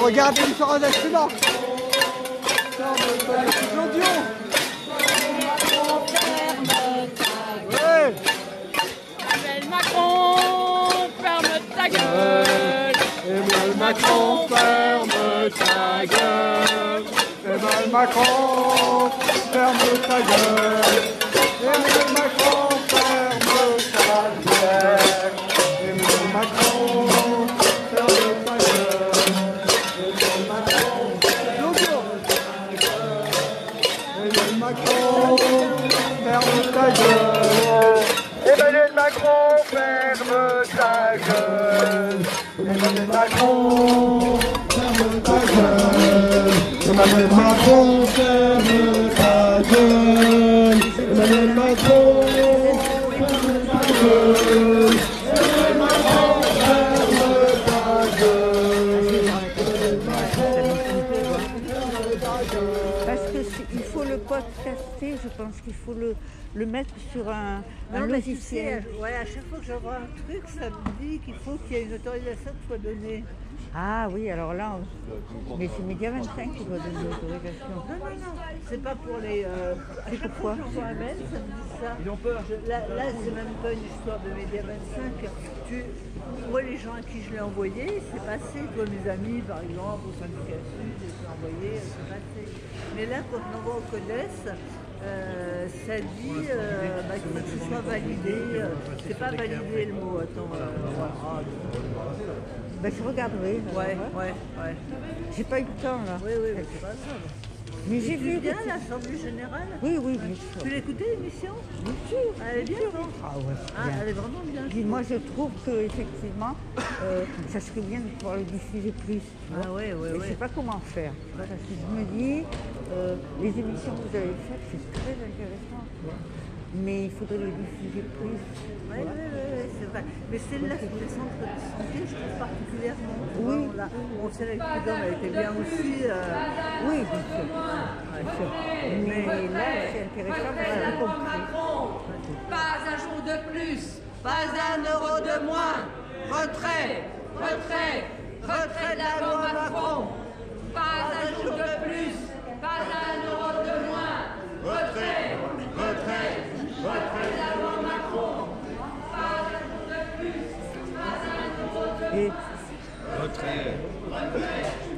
Regardez une soirée d'accident. L'audio. Emmanuel Macron, ferme ta gueule. Emmanuel Macron, ferme ta gueule. Emmanuel Macron, ferme ta gueule. Emmanuel Macron, ferme ta gueule. Emmanuel Macron, ferme ta gueule. Emmanuel Macron, ferme ta gueule. Emmanuel Macron, ferme ta gueule. Emmanuel Macron, ferme ta gueule. Emmanuel Macron, ferme ta gueule. Emmanuel Macron, ferme ta gueule. Emmanuel Macron, ferme ta gueule. Parce qu'il faut le podcaster, je pense qu'il faut le mettre sur un logiciel. Ouais, à chaque fois que j'envoie un truc, ça me dit qu'il faut qu'il y ait une autorisation qui soit donnée. Ah oui, alors là, mais c'est Média 25 qui doit donner l'autorisation. Non, c'est pas pour les... C'est pourquoi j'envoie un mail, ça me dit ça. Ils ont peur. Là, c'est même pas une histoire de Média 25. Moi, les gens à qui je l'ai envoyé, c'est passé. Toi, mes amis, par exemple, au syndicat Sud, je l'ai envoyé, c'est passé. Mais là, quand on envoie au CODES, ça dit qu'il faut que ce soit validé. C'est pas validé le mot, attends. Ben, je regarderai. Ouais. J'ai pas eu le temps là. Oui, c'est pas grave. Mais j'ai vu bien l'Assemblée Générale. Oui, bien sûr. Tu l'as écouté l'émission? Bien sûr. Elle est bien, non? Ah ouais, c'est bien. Elle est vraiment bien. Puis moi je trouve qu'effectivement, ça serait bien de pouvoir le diffuser plus. Ah ouais. Je ne sais pas comment faire. Parce que je me dis, les émissions que vous avez faites, c'est très intéressant. Mais il faudrait les diffuser plus. Oui, c'est vrai. Mais celle-là, sur les centres de santé, je trouve particulièrement. Oui. On sait avec Prud'homme, elle était bien aussi. Oui, bien sûr. Mais là, c'est intéressant pour la compris. Pas un jour de plus, pas un euro de moins. Retrait de la loi Macron. Pas un jour de plus, pas un euro de moins. Retrait de la loi Macron. Pas un jour de plus, pas un euro de moins.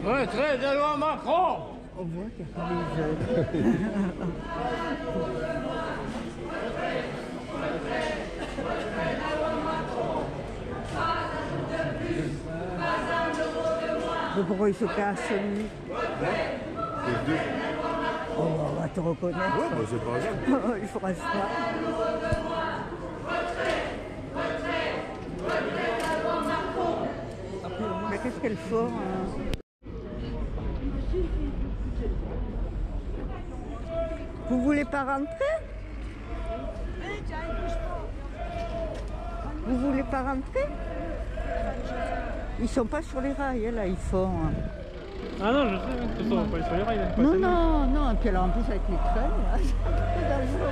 Retrait de la loi Macron. On voit qu'il y a pas les jeunes. Mais pourquoi il se cache lui? Oh, on va te reconnaître. Ouais, c'est pas grave. Il fera ça. Mais qu'est-ce qu'elle fait Vous voulez pas rentrer? Vous voulez pas rentrer? Ils sont pas sur les rails, là, ils font... Ah non, je sais, de toute façon, on va pas aller sur les rails. Non, et puis alors en plus avec les trains, là, c'est dangereux.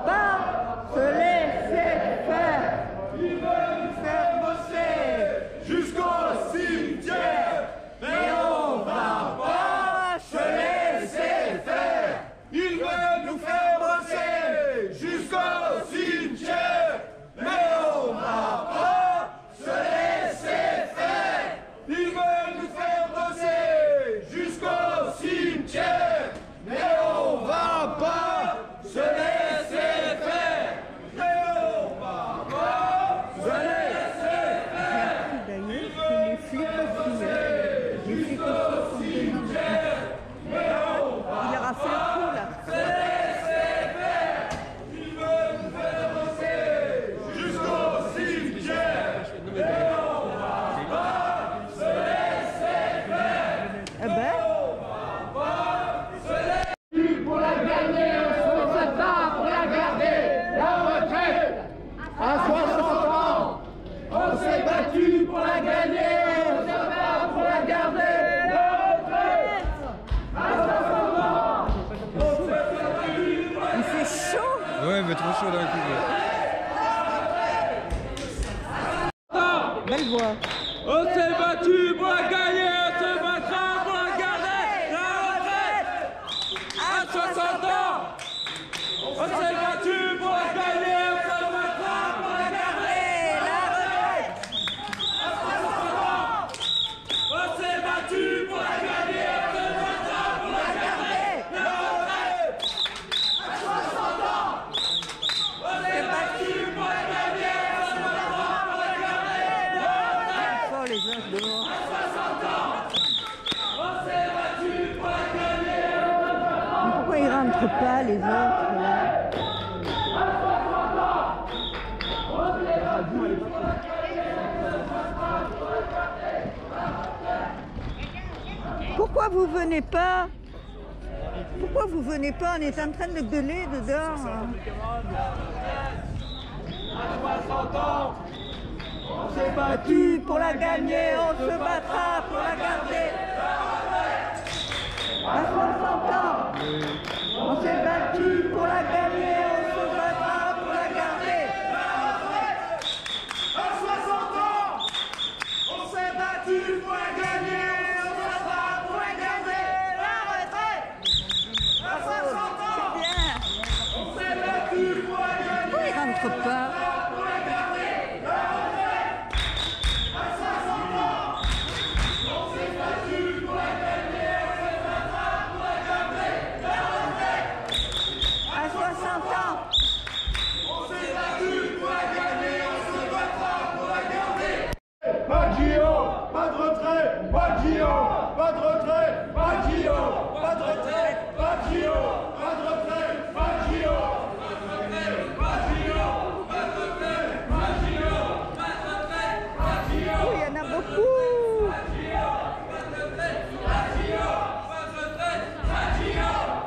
Pas se laisser faire. Ils veulent nous faire bosser jusqu'au cimetière, mais on va pas se laisser faire. Ils veulent nous faire bosser jusqu'au cimetière, mais on va pas se laisser faire. Ils veulent nous faire bosser. On s'est battu pour la gagner, on se battra pour la garder. La retraite. On s'est battu pour la gagner, on se battra pour la garder. La retraite. À 60 ans. On s'est battu pour la gagner, on se battra pour la garder. La retraite. Oh, les gens dehors. À 60 ans. On s'est battu pour la gagner, on se battra. Mais pourquoi ils rentrent pas, les autres, là? Pourquoi vous venez pas? Pourquoi vous venez pas? On est en train de gueuler dedans. À 60 ans. On s'est Battu pour la gagner, on se battra pour la garder. À 60 ans, on s'est battu pour la gagner, on se battra pour la garder. À 60 ans, on s'est battu pour la gagner, on se battra pour la garder. La retraite. À 60 ans, C'est bien. on s'est battu pour la gagner, Pourquoi ils rentrent pas? pour la garder. La retraite. À 60 ans, on s'est battu pour la gagner, on se battra pour la garder. La retraite. À 60 ans, On s'est battu pour la gagner, on se battra pour la garder. Pas de JO, pas de retrait, pas de JO, pas de retrait, pas de JO, pas de retrait, pas de JO, pas de retrait, pas de JO. oh, il y en a beaucoup.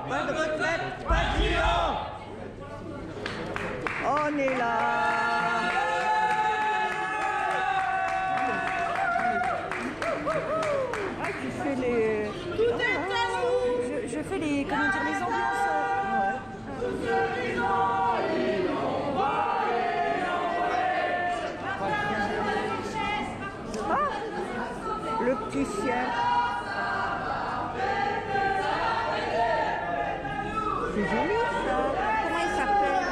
Pas de retraite, pas de JO. On est là. Ah, tu fais les... Je fais les, comment dire, les ambiances. Le petit chien. C'est joli ça. Comment il s'appelle?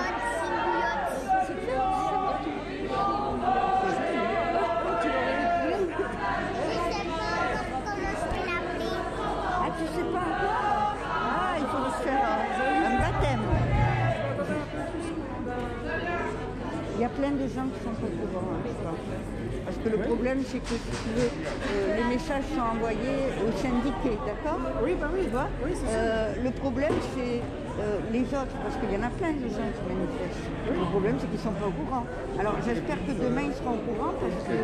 Ah, tu sais pas encore? Ah, il faut se faire un baptême. Il y a plein de gens qui sont pas au courant, je crois. Parce que le problème, c'est que si tu veux, les messages sont envoyés aux syndiqués, d'accord? Oui, bah oui. Tu vois? Oui, c'est ça. Le problème, c'est les autres, parce qu'il y en a plein de gens qui manifestent. Le problème, c'est qu'ils ne sont pas au courant. Alors, j'espère que demain, ils seront au courant, parce que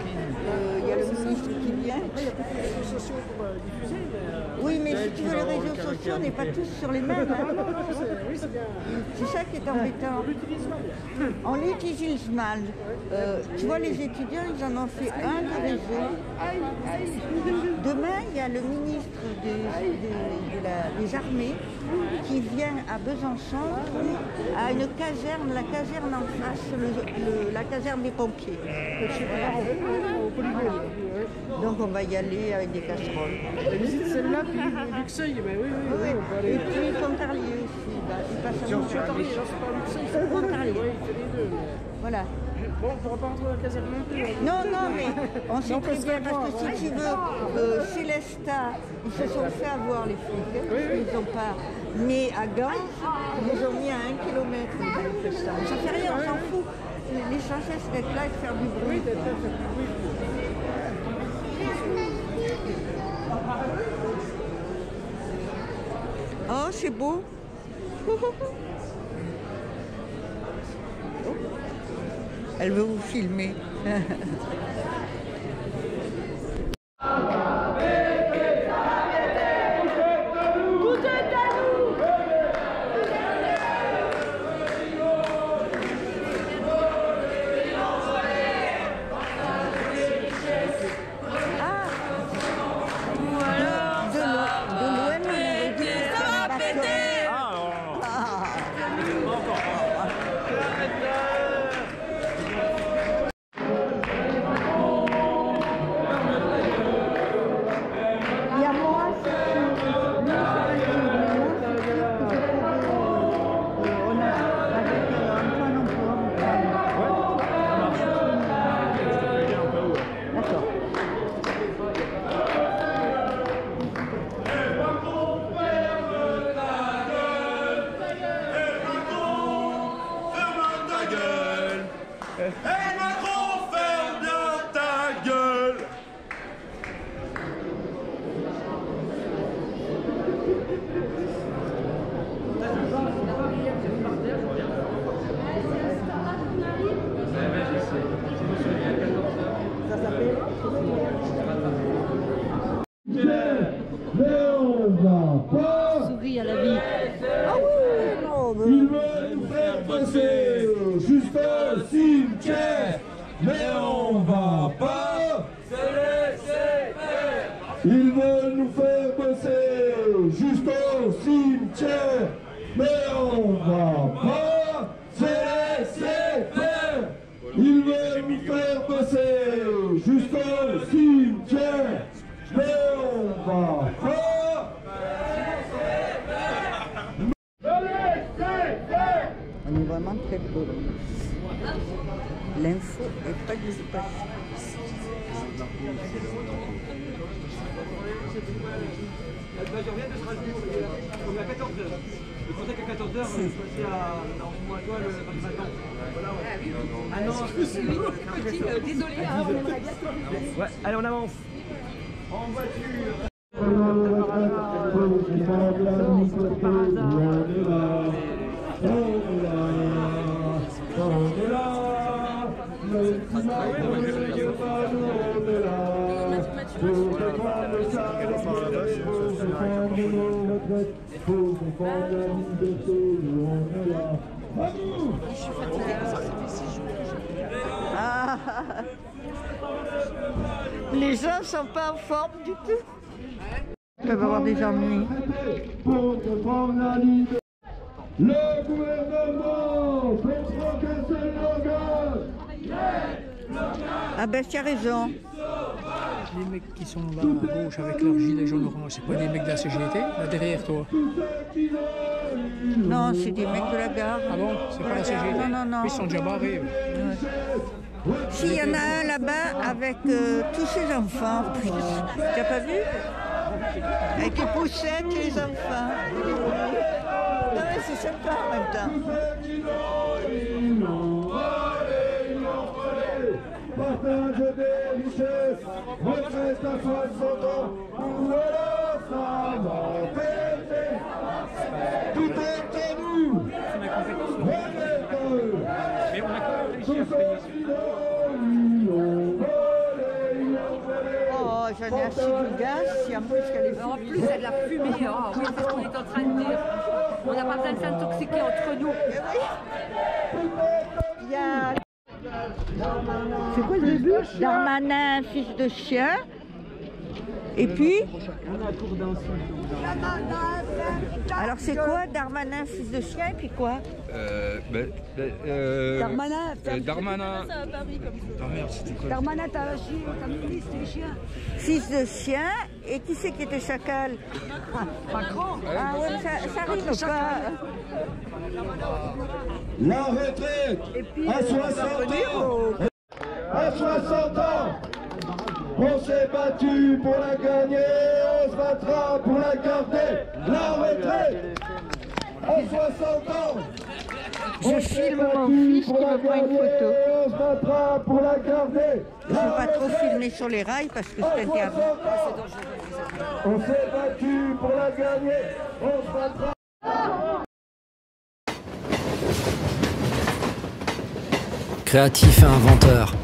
il y a le ministre qui vient. Après, il y a beaucoup de réseaux sociaux pour diffuser. Oui, mais si tu veux, les réseaux sociaux, on n'est pas tous sur les mêmes. Hein. Oui, c'est bien. C'est ça qui est embêtant. On l'utilise mal. On l'utilise mal. Tu vois, les étudiants, ils en ont fait un de réseau. Demain, il y a le ministre des armées qui vient à Besançon à une caserne, la caserne en face, la caserne des pompiers. Au polygone. Donc on va y aller avec des casseroles. La visite celle-là, puis Luxeuil, ben oui, on peut aller. Et puis Pontarlier aussi. Il passe à Pontarlier, non, c'est pas Luxeuil, c'est Pontarlier. Oui, il fait les deux. Voilà. Bon, on ne pourra pas rentrer dans la caserne non plus. Non, mais on sait on très peut se bien, faire parce que voir, si tu veux, Célestat, ils se sont fait avoir les flics, hein, parce qu'ils n'ont pas. Mais à Gand, ils nous ont mis à 1 kilomètre les manifestants. Ça fait rien, on s'en fout. L'essentiel, c'est d'être là et de faire du bruit. Oh, c'est beau. Elle veut vous filmer. vraiment très peu. L'info n'est pas du tout passée. Je reviens de Strasbourg, on est à 14h. Je pensais qu'à 14h, je passais à toi le 25 ans. Ah non, Désolé, on aimerait bien. ouais, allez, on avance. En voiture. Ah, les gens sont pas en forme du tout. Ils peuvent avoir des ennuis. Le gouvernement comprend qu'un seul langage. Ah ben tu as raison. Les mecs qui sont là à gauche avec leur gilet jaune orange, c'est pas des mecs de la CGT, là derrière toi? Non, c'est des mecs de la gare. Ah bon? C'est pas la CGT? Non, non, non. Ils sont déjà barrés. Si, il y en a un là-bas avec tous ses enfants. Tu n'as pas vu? Avec les poussettes et les enfants. Non mais c'est sympa en même temps. Partage des richesses, retraite à 60 ans, ou alors ça va péter. Tout est à nous. Mais on a quand même réussi à payer. Oh, j'en ai assez du gaz, si en plus qu'elle est En plus, il y a de la fumée. Oh, oui, c'est ce qu'on est en train de dire. On n'a pas besoin de s'intoxiquer entre nous. Il y a... C'est quoi le début? Darmanin, fils de chien. Et puis... Alors c'est quoi Darmanin, fils de chien, et puis quoi? Darmanin, Darmanin. Darmanin, t'as ministre des chiens. Fils de chien, et qui c'est qui était chacal? Macron. Ah ouais, ça arrive pas. La retraite à 60 ans. À 60 ans, on s'est battu pour la gagner, on se battra pour la garder. La retraite à 60 ans. Je filme mon fils qui me prend une photo. On se battra pour la garder. Je ne veux pas trop filmer sur les rails parce que c'est interdit. On s'est battu pour la gagner, on se battra. Créatifs et inventeurs,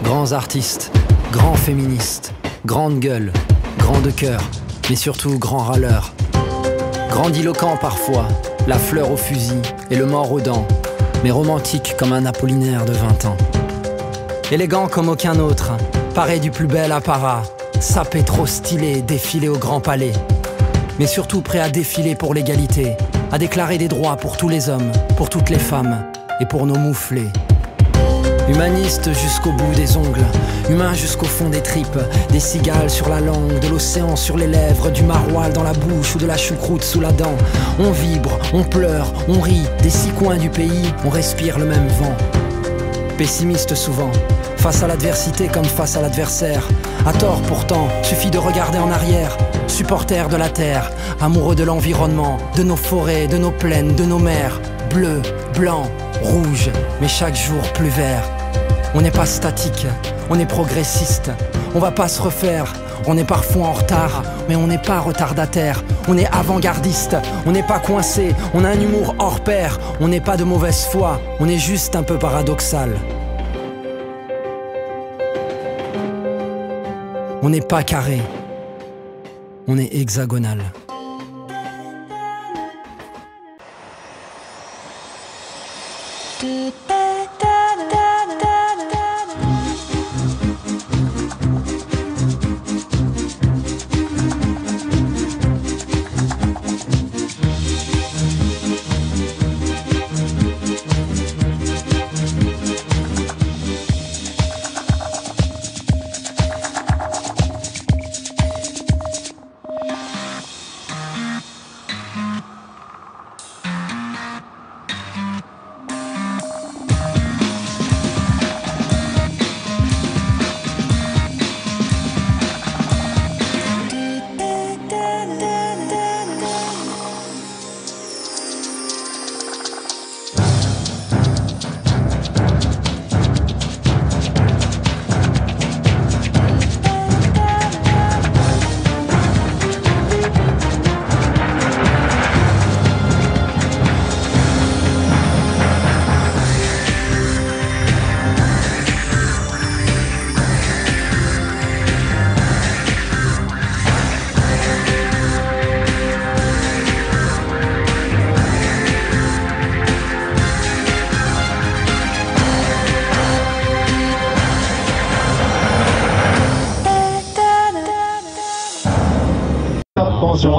grands artistes, grands féministes, grandes gueules, grands de cœur, mais surtout grands râleurs. Grandiloquents parfois, la fleur au fusil et le mort aux dents, mais romantique comme un Apollinaire de 20 ans. Élégant comme aucun autre, paré du plus bel apparat, sapé trop stylé, défilé au Grand Palais. Mais surtout prêt à défiler pour l'égalité, à déclarer des droits pour tous les hommes, pour toutes les femmes et pour nos mouflés. Humaniste jusqu'au bout des ongles, humain jusqu'au fond des tripes, des cigales sur la langue, de l'océan sur les lèvres, du maroilles dans la bouche ou de la choucroute sous la dent. On vibre, on pleure, on rit, des 6 coins du pays, on respire le même vent. Pessimiste souvent, face à l'adversité comme face à l'adversaire. À tort pourtant, suffit de regarder en arrière. Supporter de la terre, amoureux de l'environnement, de nos forêts, de nos plaines, de nos mers. Bleu, blanc, rouge, mais chaque jour plus vert. On n'est pas statique, on est progressiste. On va pas se refaire, on est parfois en retard, mais on n'est pas retardataire. On est avant-gardiste, on n'est pas coincé, on a un humour hors pair. On n'est pas de mauvaise foi, on est juste un peu paradoxal. On n'est pas carré, on est hexagonal.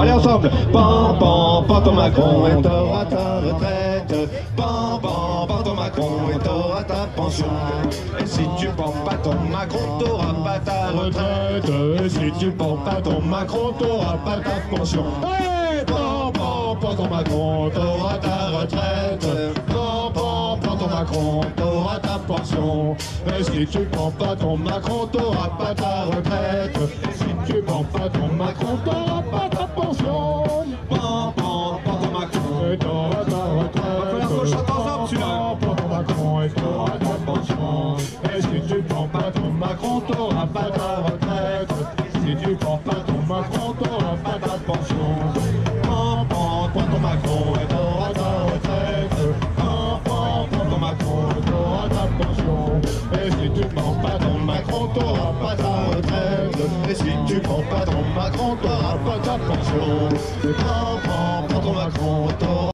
allez ensemble. Pan, pan, pan ton Macron et t'auras ta retraite. Pan, pan, pan ton Macron et t'auras ta pension. Et si tu prends pas ton Macron, t'auras pas ta retraite. Et si tu prends pas ton Macron, t'auras pas ta pension. Hey, pan, pan, pan ton Macron, t'auras ta retraite. Pan, pan, pan ton Macron, t'auras ta pension. Et si tu prends pas ton Macron, t'auras pas ta retraite. Et si tu prends pas ton Macron, t'auras pas ta pension. Pan, pan, pan ton Macron, et t'auras ta retraite. Va falloir qu'on chante ensemble celui-là. Pan, pan ton Macron, et t'auras ta pension. Et si tu prends pas ton Macron, t'auras pas ta retraite. Si tu prends pas ton Macron, t'auras pas ta pension. Pan, pan, pan ton Macron, et t'auras ta retraite. Pan, pan, pan ton Macron, et t'auras ta pension. Et si tu prends pas ton Macron, t'auras pas ta retraite. Et si tu prends pas ton Macron, t'auras pas ta pension. Pan, pan, pan ton Macron, t'auras...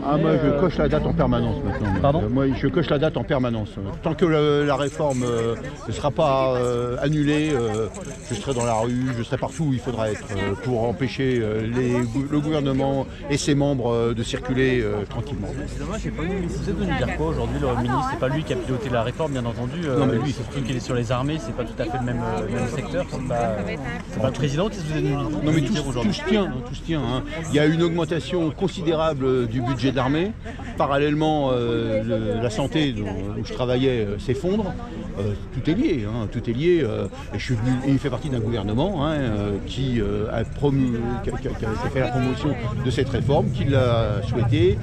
Ah, moi je coche la date en permanence maintenant. Pardon ? Moi je coche la date en permanence. Tant que la réforme ne sera pas annulée, je serai dans la rue, je serai partout où il faudra être pour empêcher le gouvernement et ses membres de circuler tranquillement. C'est dommage, c'est pas lui. Vous êtes venu dire quoi aujourd'hui, le ministre? C'est pas lui qui a piloté la réforme, bien entendu. Non, mais lui, surtout qu'il est sur les armées, c'est pas tout à fait le même secteur. C'est pas le président qui vous est venu Non mais dire aujourd'hui. tout se tient. Hein. Il y a une augmentation considérable du budget d'armée. Parallèlement, la santé où je travaillais s'effondre. Tout est lié. Hein, tout est lié. Et il fait partie d'un gouvernement qui a fait la promotion de cette réforme, qui l'a souhaité,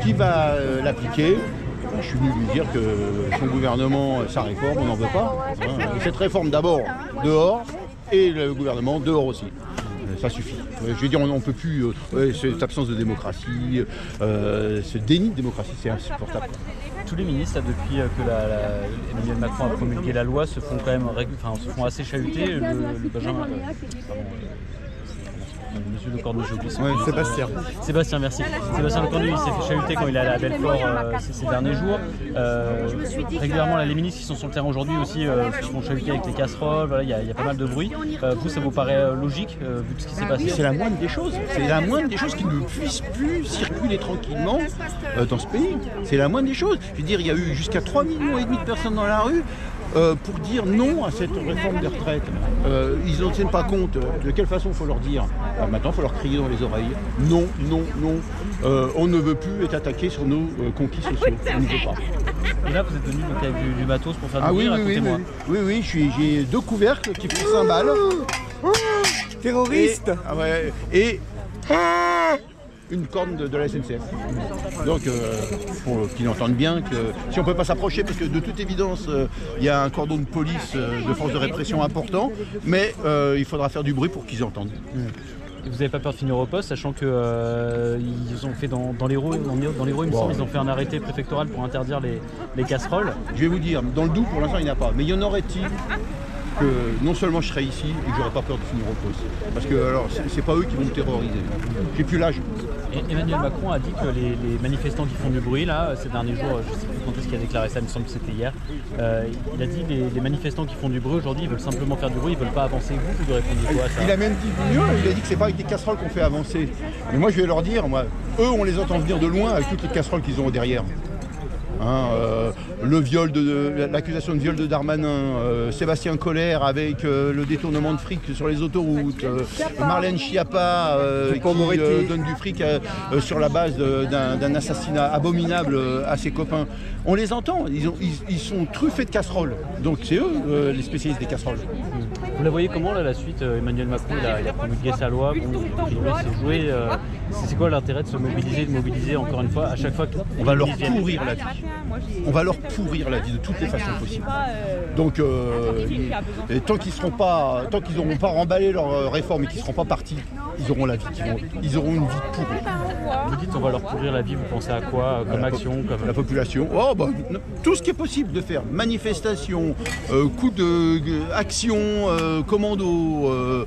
qui va l'appliquer. Je suis venu lui dire que son gouvernement, sa réforme, on n'en veut pas. Hein. Et cette réforme d'abord dehors et le gouvernement dehors aussi. Ça suffit. Je veux dire, on ne peut plus. Cette absence de démocratie, ce déni de démocratie, c'est insupportable. Tous les ministres, là, depuis que Emmanuel Macron a promulgué la loi, se font quand même, se font assez chahuter. Le Benjamin. Monsieur Lecornu, j'ai oublié son nom. Sébastien, merci. Sébastien Lecornu, il s'est fait chahuter quand il est allé à Belfort ces derniers jours. Régulièrement, là, les ministres qui sont sur le terrain aujourd'hui aussi se font chahuter avec les casseroles. Voilà, il y a pas mal de bruit. Vous, ça vous paraît logique vu tout ce qui s'est passé? C'est la moindre des choses. C'est la moindre des choses qui ne puissent plus circuler tranquillement dans ce pays. C'est la moindre des choses. Je veux dire, il y a eu jusqu'à 3,5 millions de personnes dans la rue. Pour dire non à cette réforme des retraites. Ils n'en tiennent pas compte. De quelle façon il faut leur dire? Maintenant, il faut leur crier dans les oreilles. Non, non, non. On ne veut plus être attaqué sur nos conquis sociaux. On ne veut pas. Et là, vous êtes venu donc, avec du matos pour faire du bruit, racontez-moi. Oui, j'ai 2 couvercles qui font 5 balles. Terroriste. Et une corne de la SNCF. Donc, pour qu'ils entendent bien que si on ne peut pas s'approcher, parce que de toute évidence, il y a un cordon de police, de force de répression important, mais il faudra faire du bruit pour qu'ils entendent. Et vous n'avez pas peur de finir au poste, sachant que ils ont fait dans l'Hérault, il me semble, ils ont fait un arrêté préfectoral pour interdire les casseroles. Je vais vous dire, dans le Doubs, pour l'instant, il n'y en a pas. Mais il y en aurait-il que non seulement je serai ici et que j'aurai pas peur de finir au poste. Parce que alors c'est pas eux qui vont me terroriser. J'ai plus l'âge. Et Emmanuel Macron a dit que les manifestants qui font du bruit là, ces derniers jours, je ne sais plus quand est-ce qu'il a déclaré ça, il me semble que c'était hier. Il a dit les manifestants qui font du bruit aujourd'hui, ils veulent simplement faire du bruit, ils veulent pas avancer. Vous lui répondez quoi à ça? Il a même dit mieux, il a dit que c'est pas avec des casseroles qu'on fait avancer. Mais moi je vais leur dire, eux on les entend venir de loin avec toutes les casseroles qu'ils ont derrière. Le viol l'accusation de viol de Darmanin, Sébastien Collère avec le détournement de fric sur les autoroutes, Marlène Schiappa qui donne du fric sur la base d'un assassinat abominable à ses copains. On les entend, ils sont truffés de casseroles. Donc c'est eux les spécialistes des casseroles. Vous la voyez comment là, la suite? Emmanuel Macron il a promulgué sa loi, il s'est joué. C'est quoi l'intérêt de se mobiliser encore une fois à chaque fois qu'on va leur pourrir la vie? On va leur pourrir la vie de toutes les façons possibles. Donc tant qu'ils n'auront pas remballé leur réforme et qu'ils ne seront pas partis, ils auront la vie ils auront une vie pourrie. Vous dites on va leur pourrir la vie, vous pensez à quoi comme action comme... La population, tout ce qui est possible de faire, manifestation, coup de action, commando,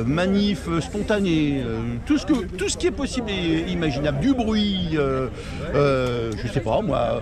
manif spontané, tout ce qui est possible et imaginable, du bruit, je sais pas moi,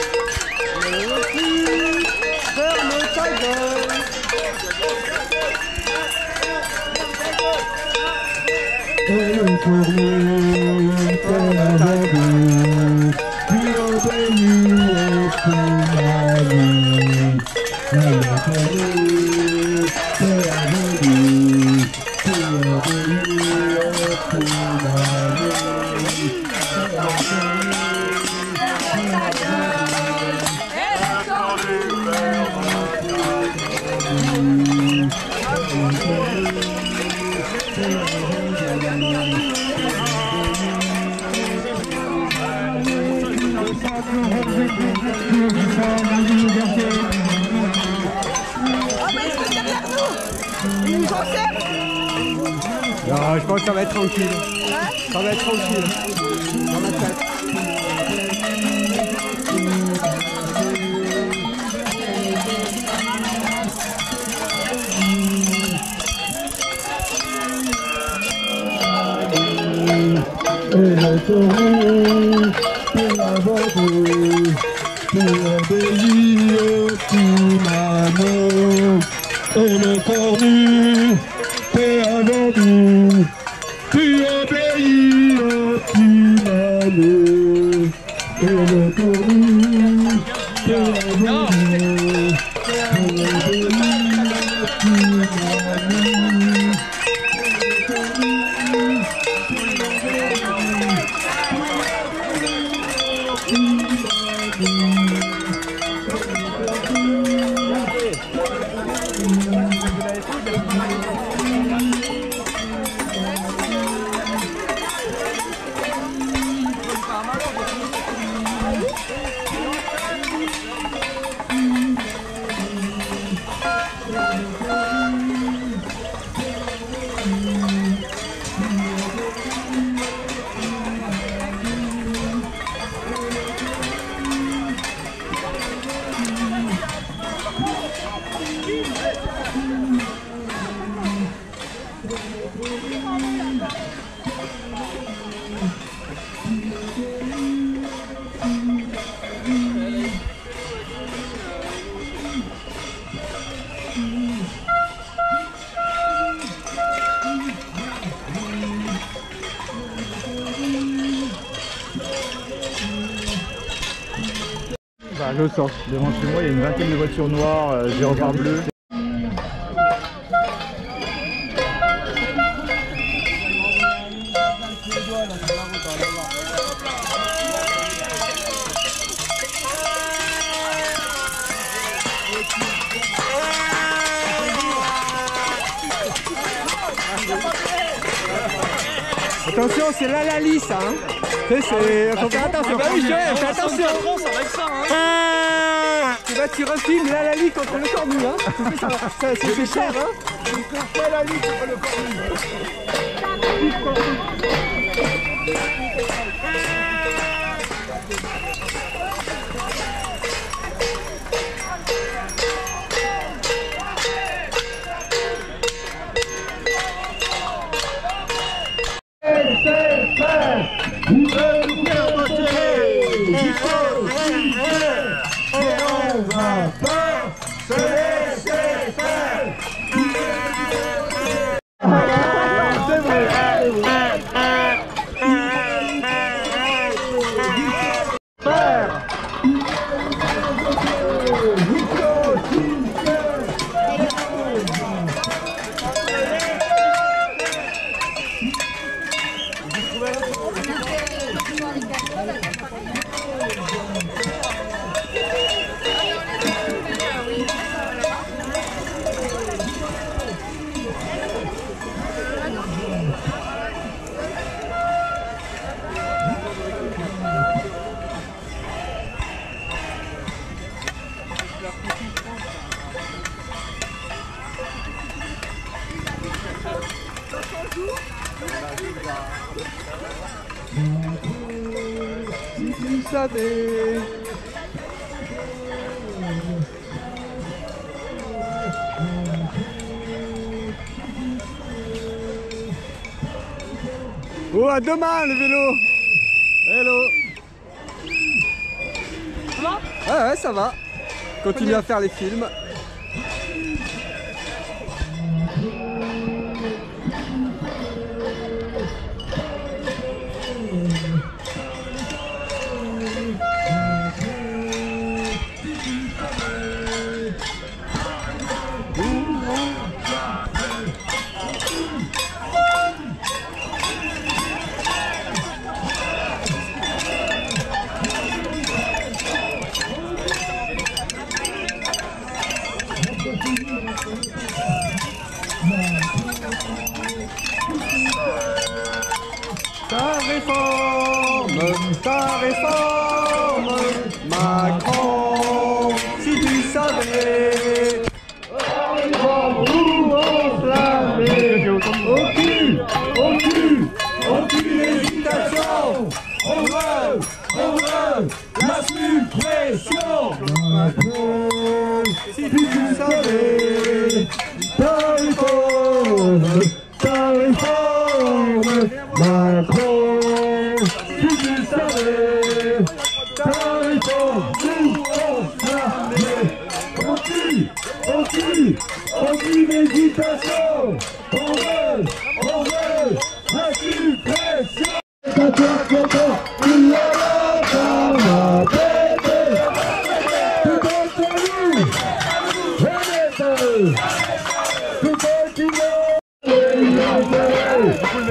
Non, je pense que ça va être tranquille. Ça va être tranquille. Dans ma tête. Et le taureau, pour la vente, pour obéir tout l'amour. Et le cornu, t'es avant nous, tu obéis au Timano. Et le cornu, t'es avant nous, pour obéir au Timano. Bah, je sors. Devant chez moi, il y a une vingtaine de voitures noires, gyrophares bleus. Attention, c'est là la lisse, hein. Faut faire attention. Bah oui, fais attention. Ça va être ça, hein. Tu refilmes là la ligne contre le cornu, hein. C'est cher, hein. Fais la ligne contre le cornu. Si tu savais. Oh, à demain le vélo. Hello. Ça va? Ouais, ça va. Continue à faire les films. Ta réforme, Macron, si tu savais. Aucune hésitation. On veut la suppression. Macron, si tu savais. Ta réforme, Macron. Aucune hésitation, on veut la suppression. Il y a la femme à péter. Tout est nous, tout est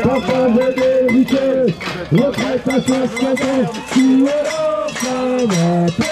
partager des richesses, retraite à 60 ans, qui est la femme à péter.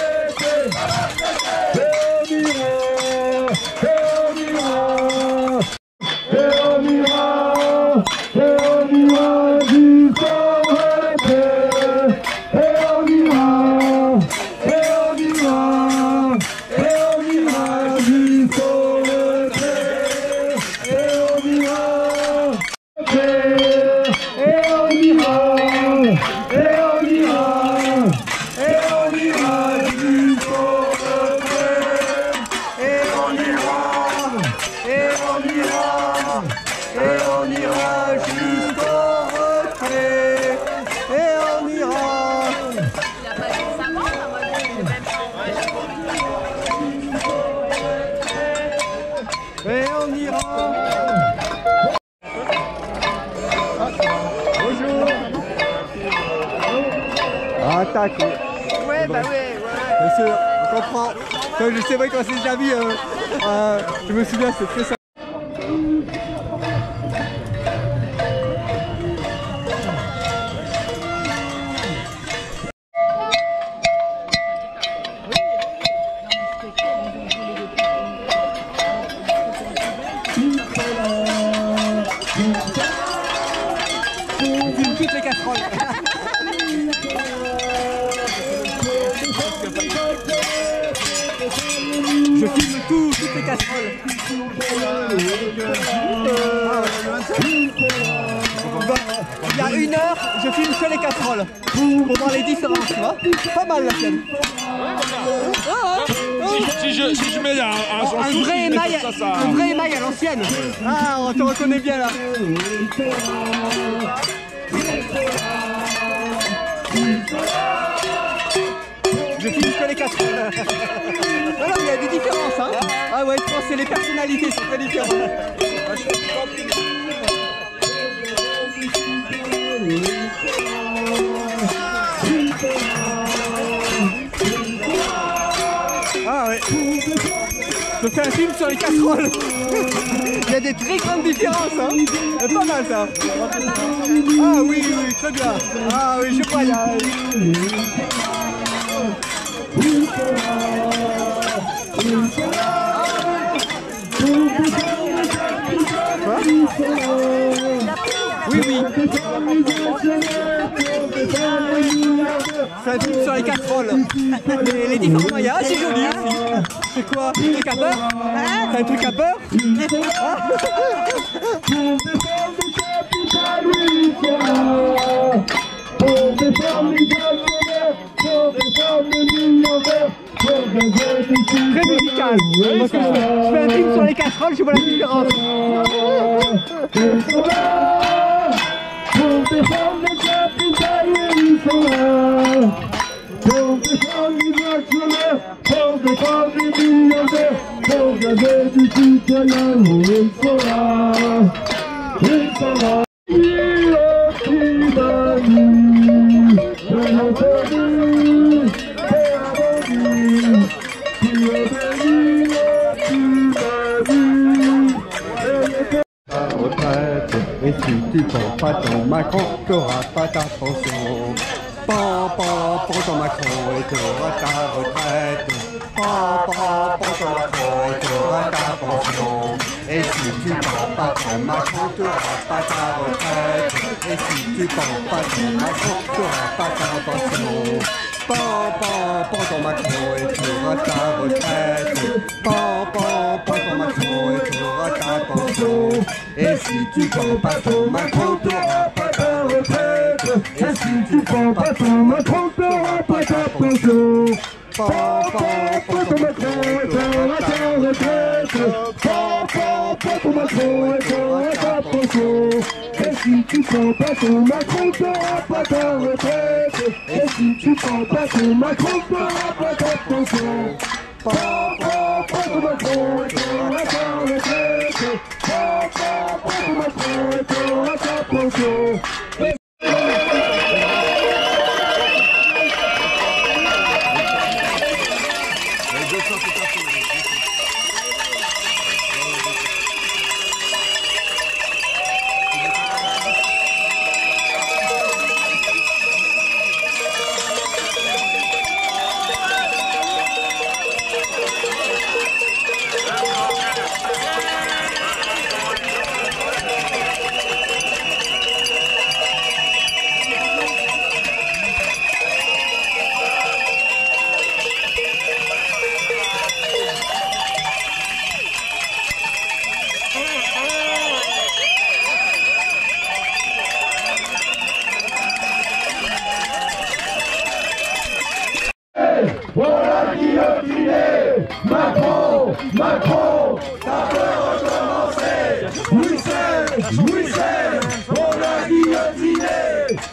Attaque. Ouais, bah ouais. Bien sûr, on comprend. C'est vrai qu'on s'est déjà vu, je me souviens, c'est très simple. Toutes les casseroles. Je filme toutes les casseroles. Il y a 1 heure, je filme que les casseroles. Pour voir les différences, tu vois. Pas mal la chaîne. Si je mets un vrai émail à l'ancienne. Ah, on te reconnaît bien là. Je filme que les casseroles. Voilà, il y a des différences, hein. Ah ouais, je pense que c'est les personnalités, c'est très différent. Ah ouais. Je fais un film sur les casseroles. Il y a des très grandes différences, hein. C'est pas mal ça. Ah oui, oui, très bien. Ah oui, je vois, il y a... Oui, oui. C'est un film sur les casseroles. Les différents moyens. Ah, c'est joli aussi. C'est quoi? Un truc à beurre? C'est un truc à beurre? Pour défendre les actionnaires, pour défendre les millionnaires, très musical. Parce que je fais un film sur les casseroles, je vois la différence. Ils sont là pour défendre les capitalistes, ils sont là pour défendre les actionnaires, pour défendre les millionnaires. pour gazer du citoyen, il sera, il sera. Il Occitanie, bien entendu, c'est abondu, tu obéis, Occitanie. Ta retraite, et si tu prends pas ton Macron, t'auras pas ta pension. Pan, pan, prends ton Macron et t'auras ta retraite. Pan, pan, prends ton Macron et t'auras ta pension. Et si tu prends pas ton Macron, t'auras pas ta retraite. Et si tu prends pas ton Macron, t'auras pas ta pension. Pan, pan, prends ton Macron et t'auras ta retraite. Pan, pan, prends ton Macron et t'auras ta pension. Et si tu prends pas ton Macron, t'auras pas ta retraite. Et si tu prends pas ton Macron, t'auras pas ta pension. Prends ton Macron et t'auras ta retraite. Prends ton Macron et t'auras ta pension. Et si tu prends pas ton Macron, t'auras pas ta retraite. Et si tu prends pas ton Macron, t'auras pas ta pension. Prends ton Macron et t'auras ta retraite. Prends ton Macron et t'auras ta pension. Voilà guillotiné, Macron, Macron, ça peut recommencer. Louis XVI, on l'a guillotiné,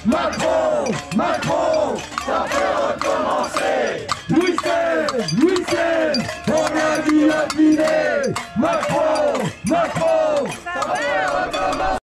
Macron, Macron, ça peut recommencer. Louis XVI, on l'a guillotiné, Macron, Macron, ça peut recommencer.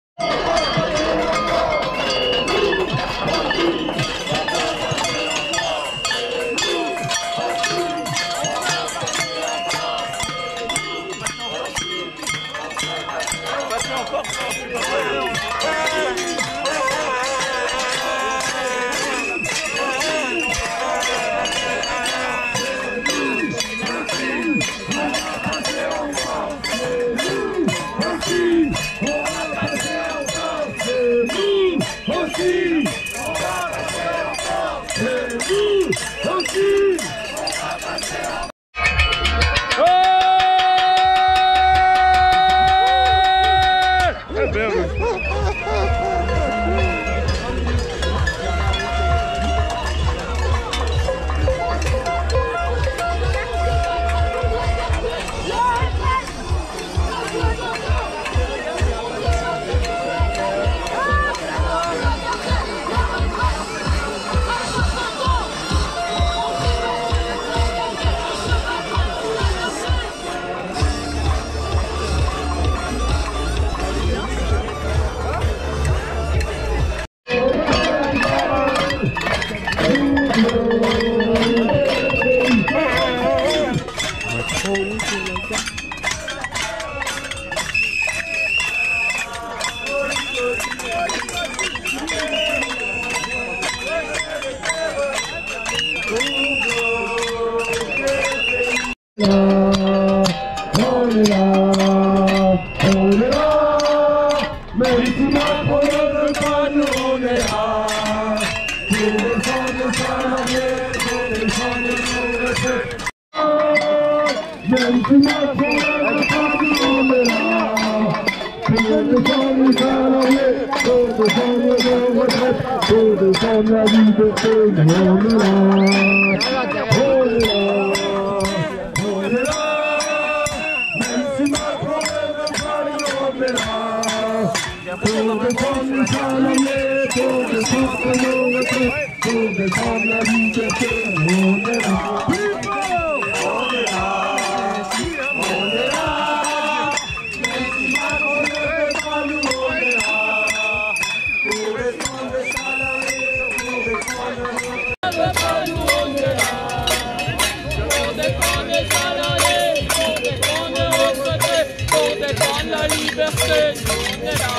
liberté, on est là.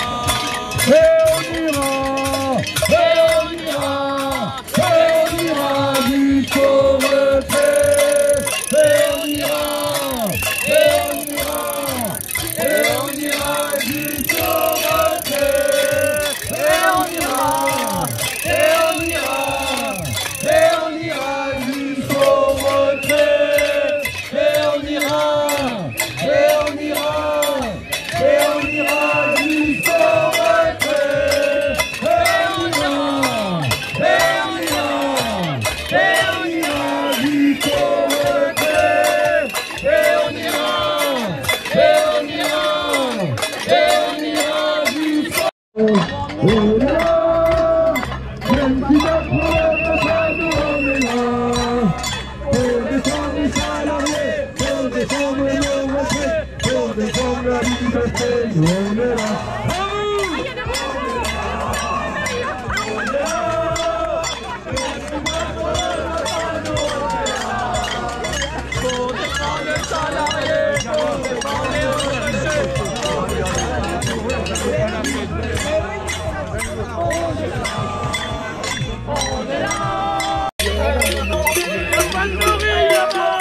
Et on ira, et on ira, et on ira jusqu'au retrait. Et on ira, et on ira, et on ira jusqu'au retrait. Et on ira, et on ira, et on ira jusqu'au retrait. Et on ira, et on ira, et on ira jusqu'au retrait. Et on ira, et on ira, et on ira jusqu'au retrait. Et on ira, et on ira, et on ira jusqu'au on est là, même si la première fois on est là. Pour défendre les salariés, pour défendre nos retraites, pour défendre la liberté, on est là. Pour défendre le salarié, pour défendre les retraités. On est là. Le pain de nourrir là-bas.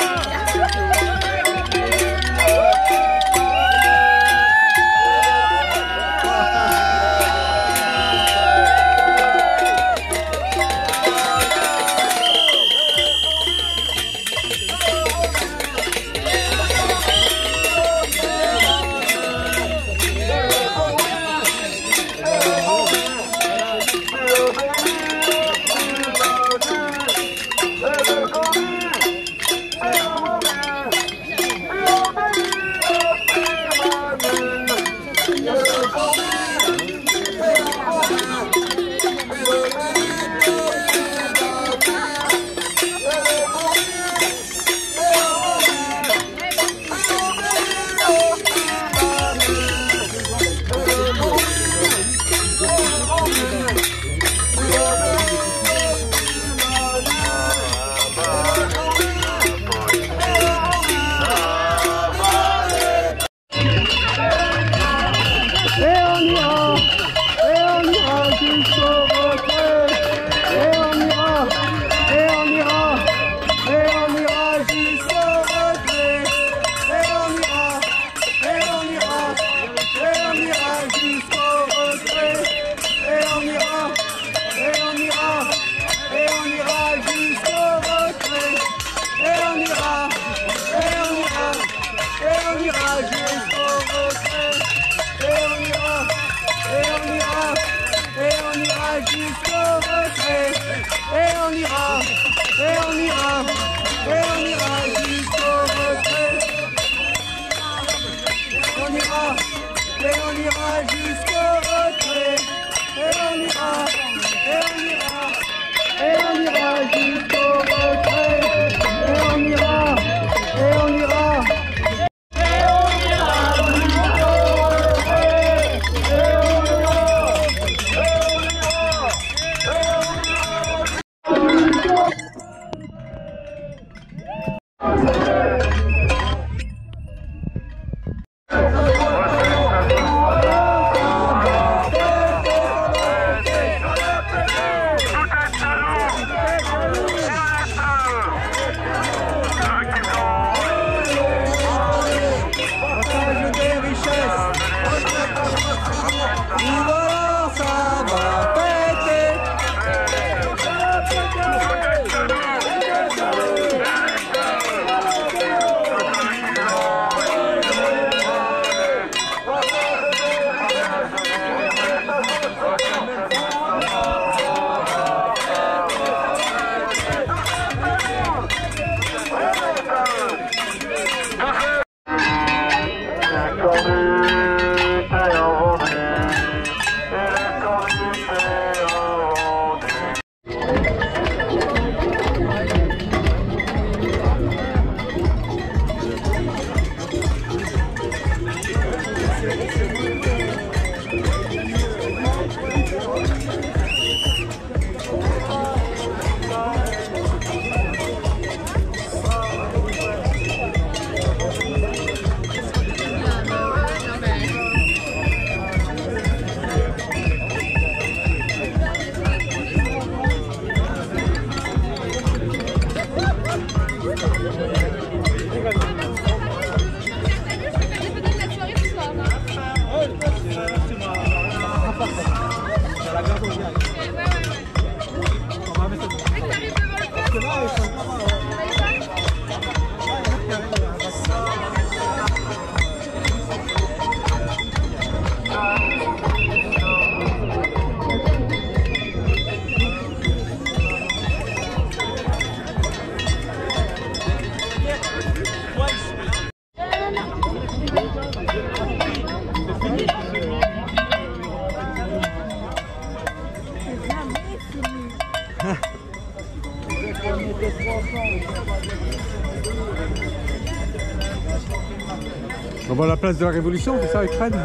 Bon, la place de la Révolution, c'est ça avec Fred?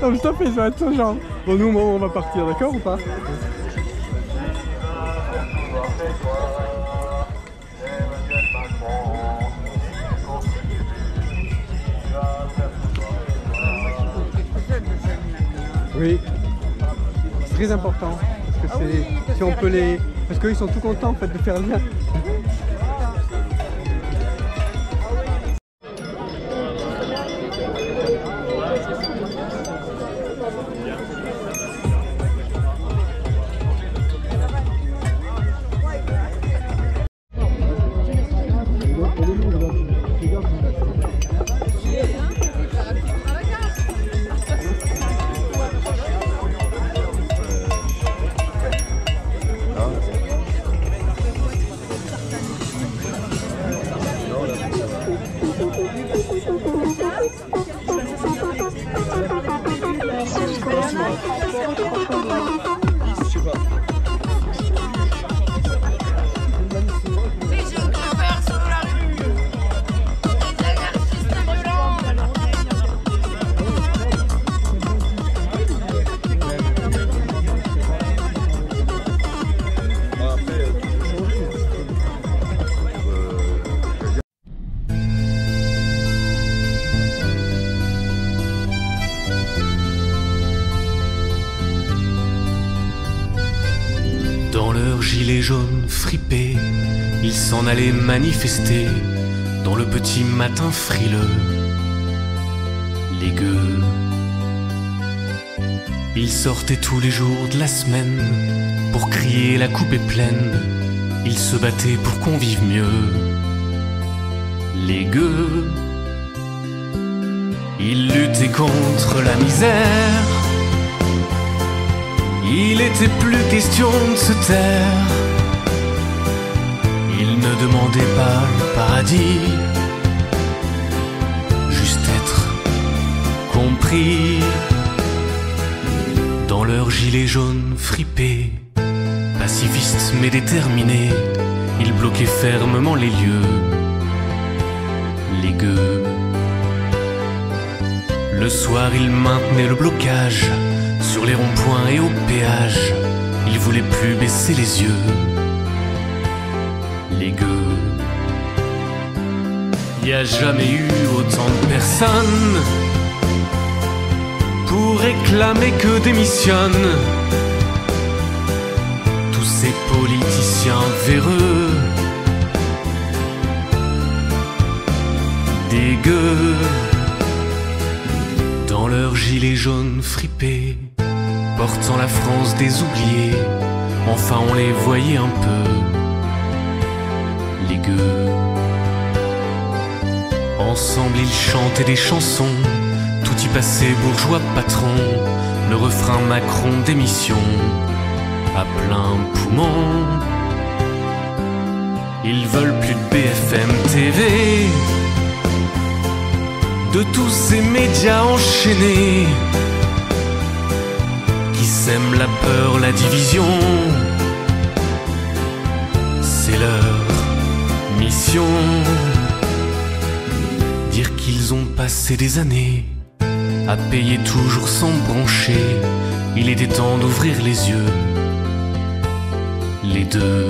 Non mais stop, ça va être ce genre. Bon, nous on va partir, d'accord ou pas? Oui, c'est très important. Parce que si on peut les... Parce qu'ils sont tout contents en fait de faire le lien. Gilets jaunes fripés, ils s'en allaient manifester dans le petit matin frileux. Les gueux, ils sortaient tous les jours de la semaine pour crier la coupe est pleine. Ils se battaient pour qu'on vive mieux. Les gueux, ils luttaient contre la misère. Il était plus question de se taire. Ils ne demandaient pas le paradis, juste être compris. Dans leurs gilets jaunes fripés, pacifistes mais déterminés, ils bloquaient fermement les lieux. Les gueux, le soir ils maintenaient le blocage sur les ronds-points et au péage, ils voulaient plus baisser les yeux. Les gueux, y a jamais eu autant de personnes pour réclamer que démissionnent tous ces politiciens véreux. Des gueux, dans leurs gilets jaunes fripés, portant la France des oubliés, enfin on les voyait un peu. Les gueux, ensemble ils chantaient des chansons, tout y passait bourgeois patron, le refrain Macron démission, à plein poumon. Ils veulent plus de BFM TV, de tous ces médias enchaînés qui sèment la peur, la division. C'est leur mission. Dire qu'ils ont passé des années à payer toujours sans broncher. Il était temps d'ouvrir les yeux. Les deux,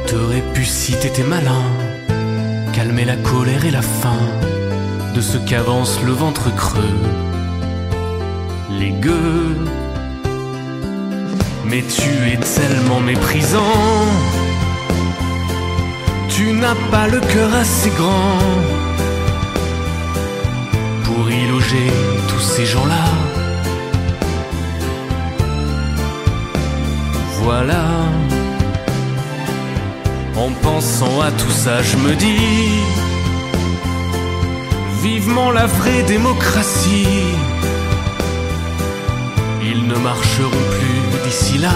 t'aurais pu, si t'étais malin, calmer la colère et la faim de ceux qu'avance le ventre creux. Les gueux, mais tu es tellement méprisant, tu n'as pas le cœur assez grand pour y loger tous ces gens-là. Voilà, en pensant à tout ça, je me dis vivement la vraie démocratie. Ils ne marcheront plus d'ici là.